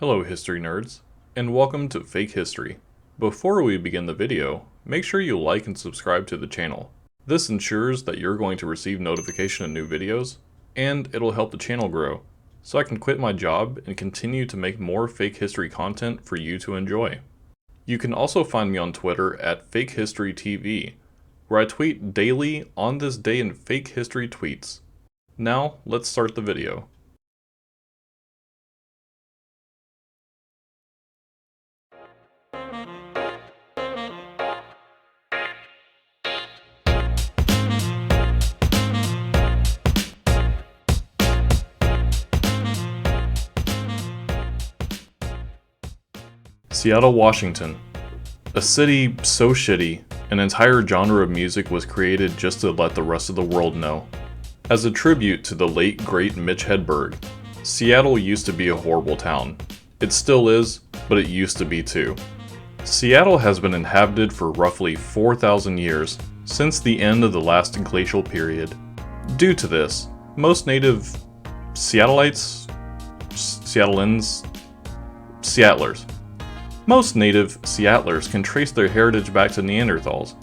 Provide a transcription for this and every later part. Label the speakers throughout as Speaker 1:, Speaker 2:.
Speaker 1: Hello history nerds, and welcome to Fake History. Before we begin the video, make sure you like and subscribe to the channel. This ensures that you're going to receive notification of new videos, and it'll help the channel grow, so I can quit my job and continue to make more fake history content for you to enjoy. You can also find me on Twitter at FakeHistoryTV, where I tweet daily on this day in fake history tweets. Now, let's start the video. Seattle, Washington. A city so shitty, an entire genre of music was created just to let the rest of the world know. As a tribute to the late great Mitch Hedberg, Seattle used to be a horrible town. It still is, but it used to be too. Seattle has been inhabited for roughly 4,000 years, since the end of the last glacial period. Due to this, most native Seattleites, Seattlers. Most native Seattlers can trace their heritage back to Neanderthals,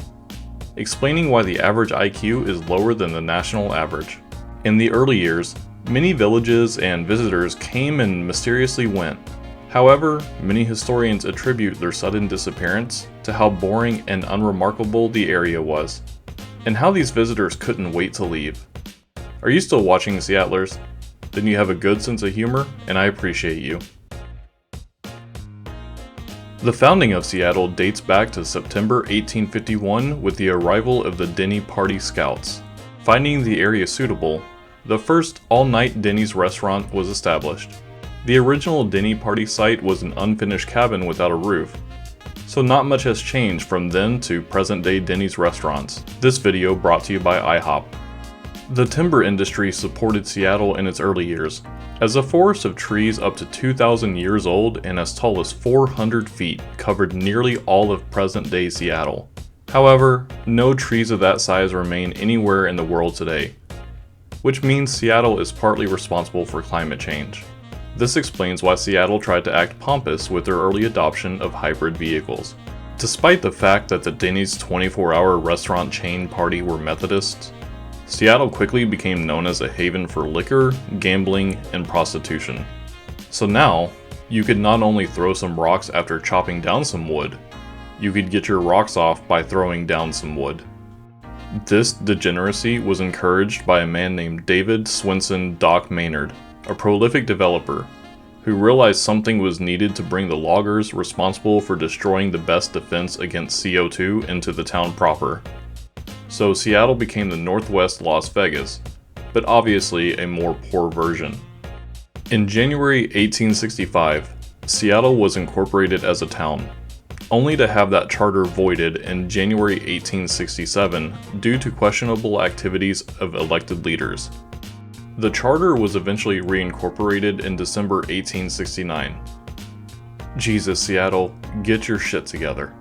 Speaker 1: explaining why the average IQ is lower than the national average. In the early years, many villages and visitors came and mysteriously went. However, many historians attribute their sudden disappearance to how boring and unremarkable the area was, and how these visitors couldn't wait to leave. Are you still watching, Seattlers? Then you have a good sense of humor, and I appreciate you. The founding of Seattle dates back to September 1851 with the arrival of the Denny Party Scouts. Finding the area suitable, the first all-night Denny's restaurant was established. The original Denny Party site was an unfinished cabin without a roof, so not much has changed from then to present-day Denny's restaurants. This video brought to you by IHOP. The timber industry supported Seattle in its early years, as a forest of trees up to 2,000 years old and as tall as 400 feet covered nearly all of present-day Seattle. However, no trees of that size remain anywhere in the world today, which means Seattle is partly responsible for climate change. This explains why Seattle tried to act pompous with their early adoption of hybrid vehicles. Despite the fact that the Denny's 24-hour restaurant chain party were Methodists, Seattle quickly became known as a haven for liquor, gambling, and prostitution. So now, you could not only throw some rocks after chopping down some wood, you could get your rocks off by throwing down some wood. This degeneracy was encouraged by a man named David Swinson Doc Maynard, a prolific developer, who realized something was needed to bring the loggers responsible for destroying the best defense against CO2 into the town proper. So Seattle became the Northwest Las Vegas, but obviously a more poor version. In January 1865, Seattle was incorporated as a town, only to have that charter voided in January 1867 due to questionable activities of elected leaders. The charter was eventually reincorporated in December 1869. Jesus, Seattle, get your shit together.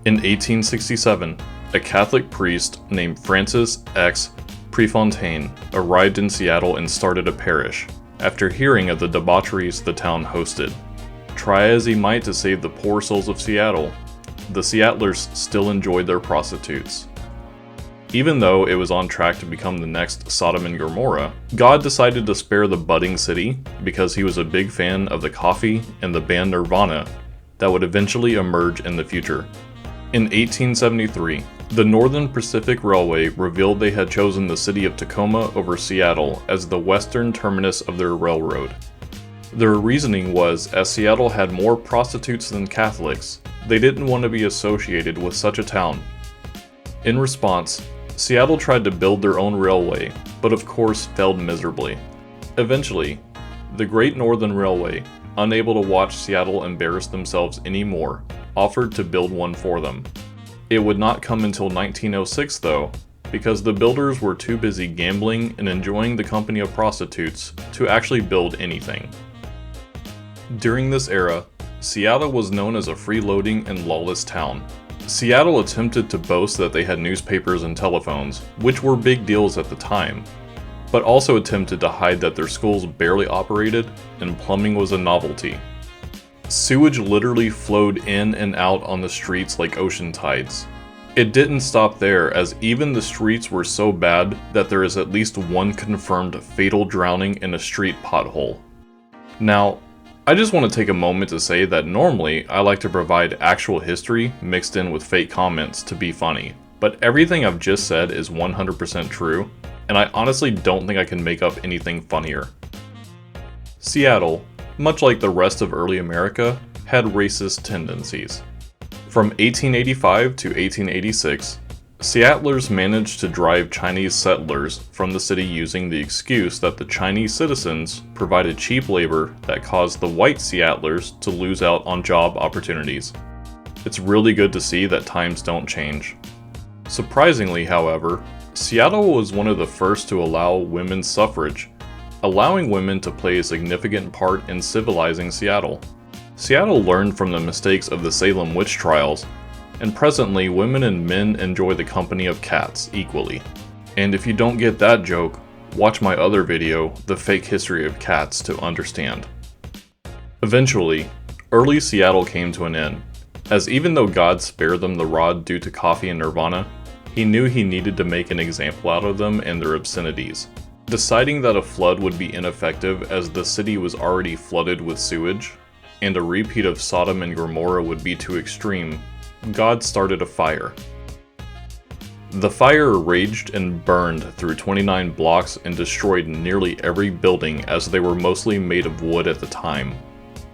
Speaker 1: In 1867, a Catholic priest named Francis X. Prefontaine arrived in Seattle and started a parish, after hearing of the debaucheries the town hosted. Try as he might to save the poor souls of Seattle, the Seattlers still enjoyed their prostitutes. Even though it was on track to become the next Sodom and Gomorrah, God decided to spare the budding city because he was a big fan of the coffee and the band Nirvana that would eventually emerge in the future. In 1873, the Northern Pacific Railway revealed they had chosen the city of Tacoma over Seattle as the western terminus of their railroad. Their reasoning was, as Seattle had more prostitutes than Catholics, they didn't want to be associated with such a town. In response, Seattle tried to build their own railway, but of course failed miserably. Eventually, the Great Northern Railway, unable to watch Seattle embarrass themselves anymore, offered to build one for them. It would not come until 1906 though, because the builders were too busy gambling and enjoying the company of prostitutes to actually build anything. During this era, Seattle was known as a freeloading and lawless town. Seattle attempted to boast that they had newspapers and telephones, which were big deals at the time. but also attempted to hide that their schools barely operated and plumbing was a novelty. Sewage literally flowed in and out on the streets like ocean tides. It didn't stop there, as even the streets were so bad that there is at least one confirmed fatal drowning in a street pothole. Now, I just want to take a moment to say that normally I like to provide actual history mixed in with fake comments to be funny, but everything I've just said is 100% true, and I honestly don't think I can make up anything funnier. Seattle, much like the rest of early America, had racist tendencies. From 1885 to 1886, Seattlers managed to drive Chinese settlers from the city using the excuse that the Chinese citizens provided cheap labor that caused the white Seattlers to lose out on job opportunities. It's really good to see that times don't change. Surprisingly, however, Seattle was one of the first to allow women's suffrage, allowing women to play a significant part in civilizing Seattle. Seattle learned from the mistakes of the Salem witch trials, and presently women and men enjoy the company of cats equally. And if you don't get that joke, watch my other video, The Fake History of Cats, to understand. Eventually, early Seattle came to an end, as even though God spared them the rod due to coffee and Nirvana, he knew he needed to make an example out of them and their obscenities. Deciding that a flood would be ineffective as the city was already flooded with sewage, and a repeat of Sodom and Gomorrah would be too extreme, God started a fire. The fire raged and burned through 29 blocks and destroyed nearly every building, as they were mostly made of wood at the time.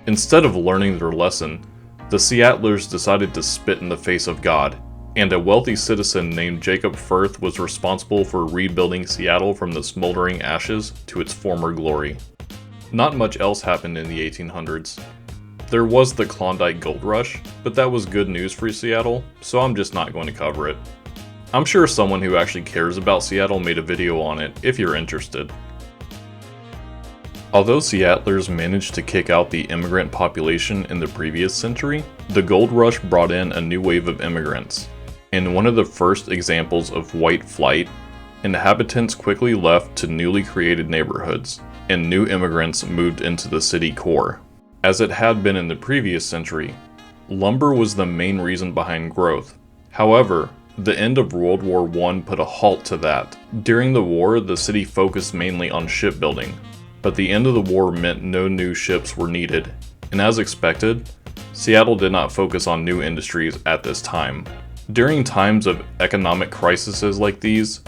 Speaker 1: Instead of learning their lesson, the Seattlers decided to spit in the face of God, and a wealthy citizen named Jacob Firth was responsible for rebuilding Seattle from the smoldering ashes to its former glory. Not much else happened in the 1800s. There was the Klondike Gold Rush, but that was good news for Seattle, so I'm just not going to cover it. I'm sure someone who actually cares about Seattle made a video on it if you're interested. Although Seattlers managed to kick out the immigrant population in the previous century, the Gold Rush brought in a new wave of immigrants. In one of the first examples of white flight, inhabitants quickly left to newly created neighborhoods, and new immigrants moved into the city core. As it had been in the previous century, lumber was the main reason behind growth. However, the end of World War I put a halt to that. During the war, the city focused mainly on shipbuilding, but the end of the war meant no new ships were needed, and as expected, Seattle did not focus on new industries at this time. During times of economic crises like these,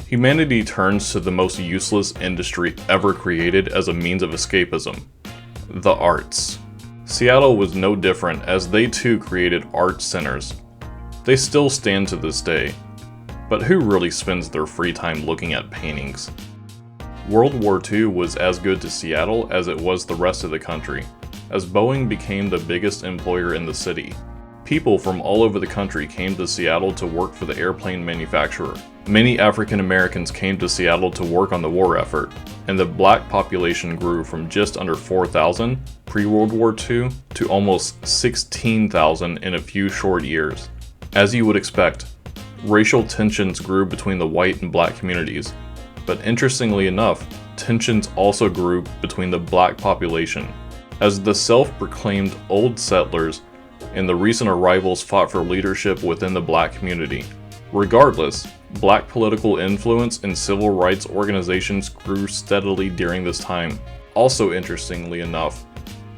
Speaker 1: humanity turns to the most useless industry ever created as a means of escapism: the arts. Seattle was no different, as they too created art centers. They still stand to this day, but who really spends their free time looking at paintings? World War II was as good to Seattle as it was the rest of the country, as Boeing became the biggest employer in the city. People from all over the country came to Seattle to work for the airplane manufacturer. Many African Americans came to Seattle to work on the war effort, and the black population grew from just under 4,000 pre-World War II to almost 16,000 in a few short years. As you would expect, racial tensions grew between the white and black communities, but interestingly enough, tensions also grew between the black population, as the self-proclaimed old settlers and the recent arrivals fought for leadership within the black community. Regardless, black political influence and civil rights organizations grew steadily during this time. Also interestingly enough,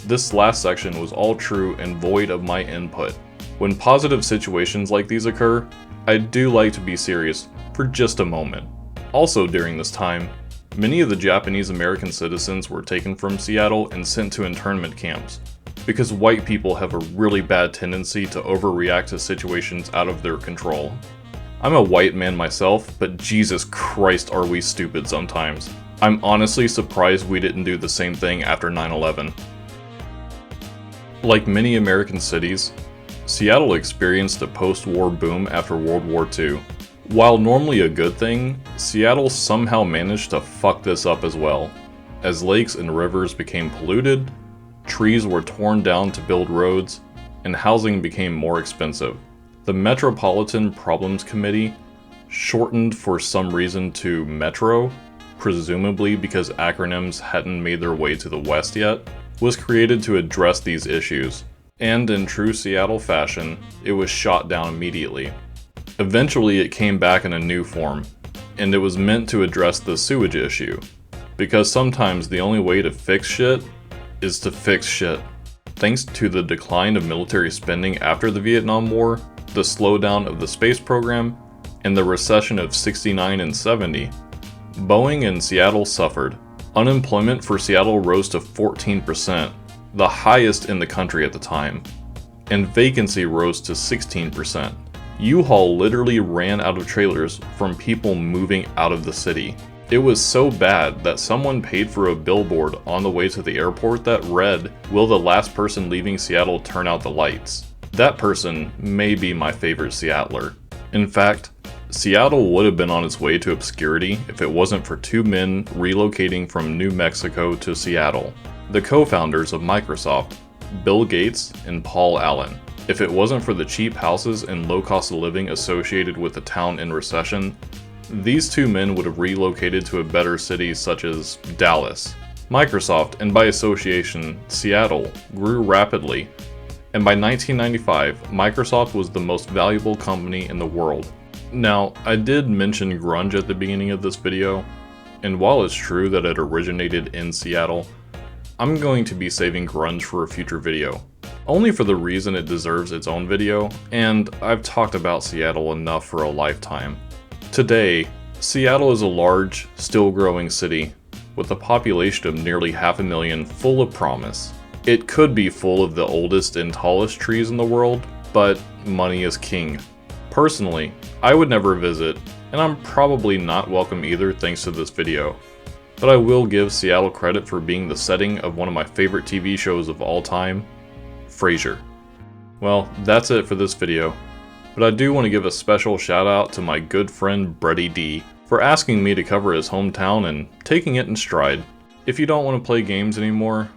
Speaker 1: this last section was all true and void of my input. When positive situations like these occur, I do like to be serious for just a moment. Also during this time, many of the Japanese American citizens were taken from Seattle and sent to internment camps, because white people have a really bad tendency to overreact to situations out of their control. I'm a white man myself, but Jesus Christ are we stupid sometimes. I'm honestly surprised we didn't do the same thing after 9/11. Like many American cities, Seattle experienced a post-war boom after World War II. While normally a good thing, Seattle somehow managed to fuck this up as well, as lakes and rivers became polluted, trees were torn down to build roads, and housing became more expensive. The Metropolitan Problems Committee, shortened for some reason to Metro, presumably because acronyms hadn't made their way to the West yet, was created to address these issues, and in true Seattle fashion, it was shot down immediately. Eventually it came back in a new form, and it was meant to address the sewage issue, because sometimes the only way to fix shit is to fix shit. Thanks to the decline of military spending after the Vietnam War, the slowdown of the space program, and the recession of '69 and '70, Boeing and Seattle suffered. Unemployment for Seattle rose to 14%, the highest in the country at the time, and vacancy rose to 16%. U-Haul literally ran out of trailers from people moving out of the city. It was so bad that someone paid for a billboard on the way to the airport that read, "Will the last person leaving Seattle turn out the lights?" That person may be my favorite Seattler. In fact, Seattle would have been on its way to obscurity if it wasn't for two men relocating from New Mexico to Seattle, the co-founders of Microsoft, Bill Gates and Paul Allen. If it wasn't for the cheap houses and low cost of living associated with the town in recession, these two men would have relocated to a better city such as Dallas. Microsoft, and by association, Seattle, grew rapidly, and by 1995, Microsoft was the most valuable company in the world. Now, I did mention grunge at the beginning of this video, and while it's true that it originated in Seattle, I'm going to be saving grunge for a future video. Only for the reason it deserves its own video, and I've talked about Seattle enough for a lifetime. Today, Seattle is a large, still growing city, with a population of nearly 500,000 full of promise. It could be full of the oldest and tallest trees in the world, but money is king. Personally, I would never visit, and I'm probably not welcome either thanks to this video. But I will give Seattle credit for being the setting of one of my favorite TV shows of all time, Frasier. Well, that's it for this video, but I do want to give a special shout out to my good friend Brady D for asking me to cover his hometown and taking it in stride. If you don't want to play games anymore,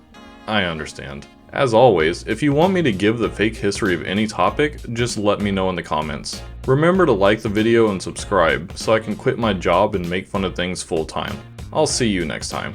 Speaker 1: I understand. As always, if you want me to give the fake history of any topic, just let me know in the comments. Remember to like the video and subscribe so I can quit my job and make fun of things full time. I'll see you next time.